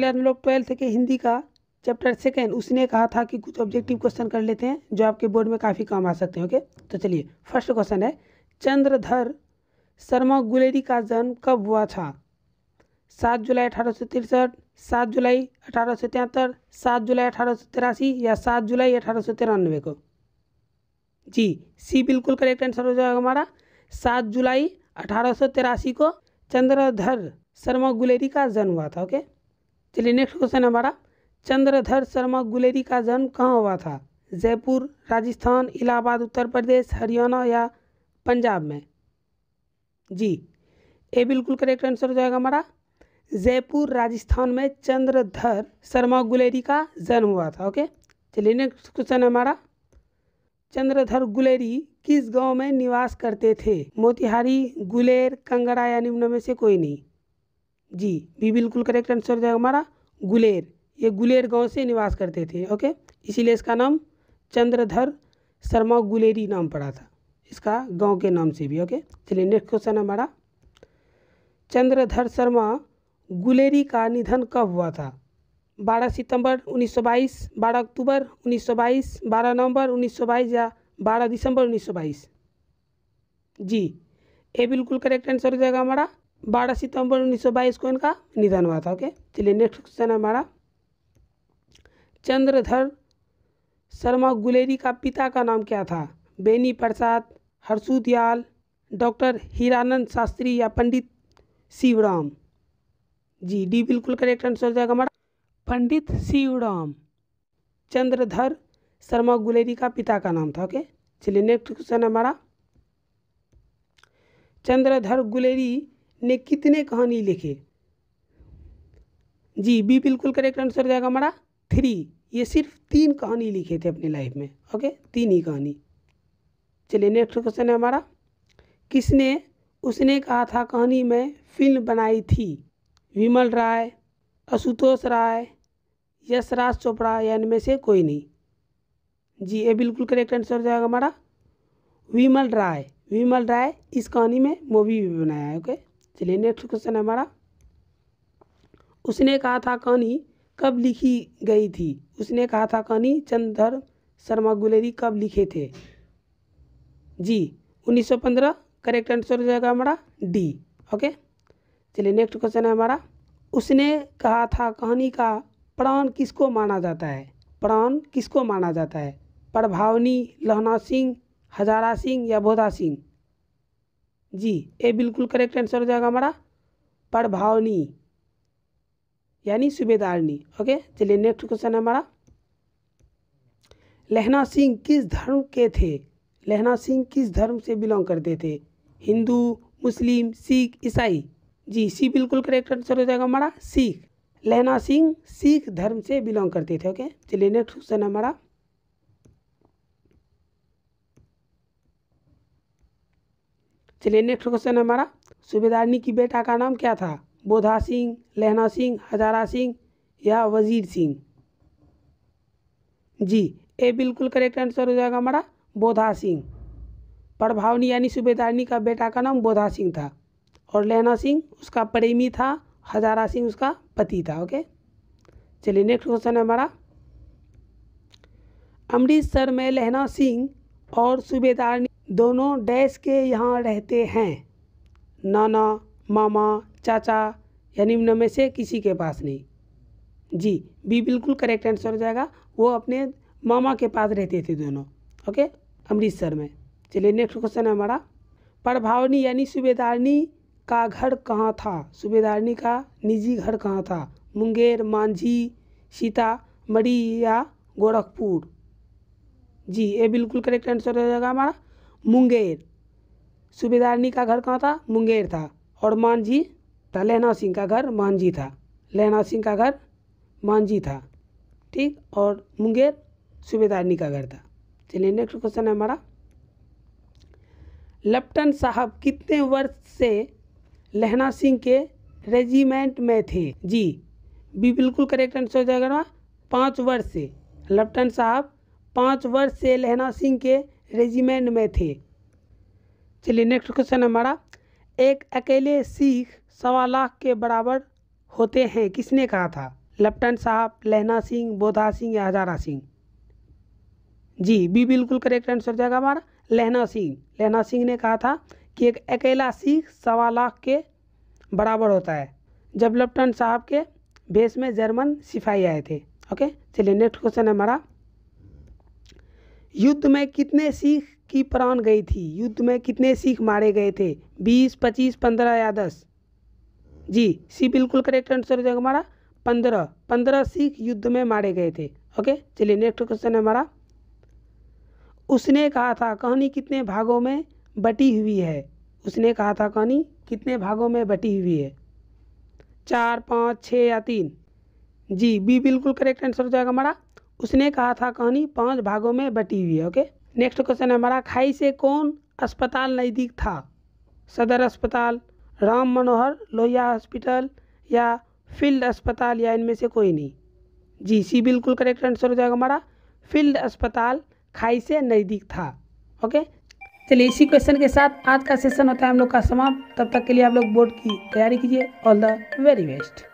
लिया हम लोग 12th के हिंदी का चैप्टर 2, उसने कहा था कि कुछ ऑब्जेक्टिव क्वेश्चन कर लेते हैं जो आपके बोर्ड में काफ़ी काम आ सकते हैं। ओके, तो चलिए फर्स्ट क्वेश्चन है, चंद्रधर शर्मा गुलेरी का जन्म कब हुआ था? 7 जुलाई 1863, 7 जुलाई 1873, 7 जुलाई 1883 या 7 जुलाई 1893 को? जी, सी बिल्कुल करेक्ट आंसर हो जाएगा हमारा। 7 जुलाई 1883 को चंद्रधर शर्मा गुलेरी का जन्म हुआ था। ओके, चलिए नेक्स्ट क्वेश्चन हमारा, चंद्रधर शर्मा गुलेरी का जन्म कहाँ हुआ था? जयपुर, राजस्थान, इलाहाबाद उत्तर प्रदेश, हरियाणा या पंजाब में? जी, ए बिल्कुल करेक्ट आंसर हो जाएगा हमारा। जयपुर राजस्थान में चंद्रधर शर्मा गुलेरी का जन्म हुआ था। ओके, चलिए नेक्स्ट क्वेश्चन है हमारा, चंद्रधर गुलेरी किस गांव में निवास करते थे? मोतिहारी, गुलेर, कंगड़ा या निम्न में से कोई नहीं? जी, बी बिल्कुल करेक्ट आंसर हो जाएगा हमारा, गुलेर। ये गुलेर गांव से निवास करते थे। ओके, इसीलिए इसका नाम चंद्रधर शर्मा गुलेरी नाम पड़ा था, इसका गांव के नाम से भी। ओके, चलिए नेक्स्ट क्वेश्चन हमारा, चंद्रधर शर्मा गुलेरी का निधन कब हुआ था? 12 सितंबर 1922, 12 अक्टूबर 1922, 12 नवंबर 1922 या 12 दिसंबर 1922? जी, ए बिल्कुल करेक्ट आंसर हो जाएगा हमारा, 12 सितंबर 1922 को इनका निधन हुआ था। ओके, चलिए नेक्स्ट क्वेश्चन है हमारा, चंद्रधर शर्मा गुलेरी का पिता का नाम क्या था? बेनी प्रसाद, हरसुदयाल, डॉक्टर हीरानंद शास्त्री या पंडित शिवराम? जी, डी बिल्कुल करेक्ट आंसर हो जाएगा हमारा, पंडित शिवराम चंद्रधर शर्मा गुलेरी का पिता का नाम था। ओके, चलिए नेक्स्ट क्वेश्चन है हमारा, चंद्रधर गुलेरी ने कितने कहानी लिखे? जी, बी बिल्कुल करेक्ट आंसर हो जाएगा हमारा, 3। ये सिर्फ 3 कहानी लिखे थे अपनी लाइफ में। ओके, 3 ही कहानी। चलिए नेक्स्ट क्वेश्चन है हमारा, किसने उसने कहा था कहानी में फिल्म बनाई थी? विमल राय, आशुतोष राय, यशराज चोपड़ा या इनमें से कोई नहीं? जी, ये बिल्कुल करेक्ट आंसर हो जाएगा हमारा, विमल राय। विमल राय इस कहानी में मूवी भी बनाया है। ओके, चलिए नेक्स्ट क्वेश्चन है हमारा, उसने कहा था कहानी कब लिखी गई थी? उसने कहा था कहानी चंद्रधर शर्मा गुलेरी कब लिखे थे? जी, 1915 करेक्ट आंसर हो जाएगा हमारा, डी। ओके, चलिए नेक्स्ट क्वेश्चन है हमारा, उसने कहा था कहानी का प्राण किसको माना जाता है? प्राण किसको माना जाता है? प्रभावनी, लहना सिंह, हजारा सिंह या भोदा सिंह? जी, ए बिल्कुल करेक्ट आंसर हो जाएगा हमारा, प्रभावनी यानी सूबेदारनी। ओके, चलिए नेक्स्ट क्वेश्चन है हमारा, लहना सिंह किस धर्म के थे? लहना सिंह किस धर्म से बिलोंग करते थे? हिंदू, मुस्लिम, सिख, ईसाई? जी, सी बिल्कुल करेक्ट आंसर हो जाएगा हमारा, सिख। लहना सिंह सिख धर्म से बिलोंग करते थे। ओके, चलिए नेक्स्ट क्वेश्चन है हमारा, सूबेदारनी की बेटा का नाम क्या था? बोधा सिंह, लहना सिंह, हजारा सिंह या वजीर सिंह? जी, ए बिल्कुल करेक्ट आंसर हो जाएगा हमारा, बोधा सिंह। प्रभावनी यानी सूबेदारनी का बेटा का नाम बोधा सिंह था और लहना सिंह उसका प्रेमी था, हजारा सिंह उसका पति था। ओके, चलिए नेक्स्ट क्वेश्चन है हमारा, अमृतसर में लहना सिंह और सूबेदारनी दोनों डैश के यहाँ रहते हैं? नाना, मामा, चाचा या निम्न में से किसी के पास नहीं? जी, बी बिल्कुल करेक्ट आंसर हो जाएगा, वो अपने मामा के पास रहते थे दोनों। ओके, अमृतसर में। चलिए नेक्स्ट क्वेश्चन है हमारा, प्रभावनी यानी सूबेदारनी का घर कहाँ था? सूबेदारनी का निजी घर कहाँ था? मुंगेर, मांझी, सीतामढ़ी या गोरखपुर? जी, ये बिल्कुल करेक्ट आंसर हो जाएगा हमारा, मुंगेर। सूबेदारनी का घर कहाँ था? मुंगेर था। और मांझी था, लहना सिंह का घर मांझी था। लहना सिंह का घर मांझी था, ठीक, और मुंगेर सूबेदारनी का घर था। चलिए नेक्स्ट क्वेश्चन है हमारा, लेफ्टिनेंट साहब कितने वर्ष से लहना सिंह के रेजिमेंट में थे? जी, बी बिल्कुल करेक्ट आंसर हो जाएगा 5 वर्ष से। लेफ्टिनेंट साहब 5 वर्ष से लहना सिंह के रेजिमेंट में थे। चलिए नेक्स्ट क्वेश्चन हमारा, एक अकेले सिख 1.25 लाख के बराबर होते हैं, किसने कहा था? लेफ्टिनेंट साहब, लहना सिंह, बोधा सिंह या हजारा सिंह? जी बी बिल्कुल करेक्ट आंसर हो जाएगा हमारा लहना सिंह। लहना सिंह ने कहा था कि एक अकेला सिख 1.25 लाख के बराबर होता है, जब लेफ्टिनेंट साहब के भेष में जर्मन सिपाही आए थे। ओके, चलिए नेक्स्ट क्वेश्चन है हमारा, युद्ध में कितने सिख की प्राण गई थी? युद्ध में कितने सिख मारे गए थे? 20, 25, 15 या 10? जी सी बिल्कुल करेक्ट आंसर हो जाएगा हमारा 15 सिख युद्ध में मारे गए थे। ओके, चलिए नेक्स्ट क्वेश्चन है हमारा, उसने कहा था कहानी कितने भागों में बटी हुई है? उसने कहा था कहानी कितने भागों में बटी हुई है? 4, 5, 6 या 3? जी बी बिल्कुल करेक्ट आंसर हो जाएगा हमारा, उसने कहा था कहानी 5 भागों में बटी हुई है। ओके, नेक्स्ट क्वेश्चन है हमारा, खाई से कौन अस्पताल नज़दीक था? सदर अस्पताल, राम मनोहर लोहिया हॉस्पिटल या फील्ड अस्पताल या इनमें से कोई नहीं? जी सी बिल्कुल करेक्ट आंसर हो जाएगा हमारा फील्ड अस्पताल खाई से नज़दीक था। ओके, चलिए इसी क्वेश्चन के साथ आज का सेशन होता है हम लोग का समाप्त। तब तक के लिए आप लोग बोर्ड की तैयारी कीजिए। All the very best.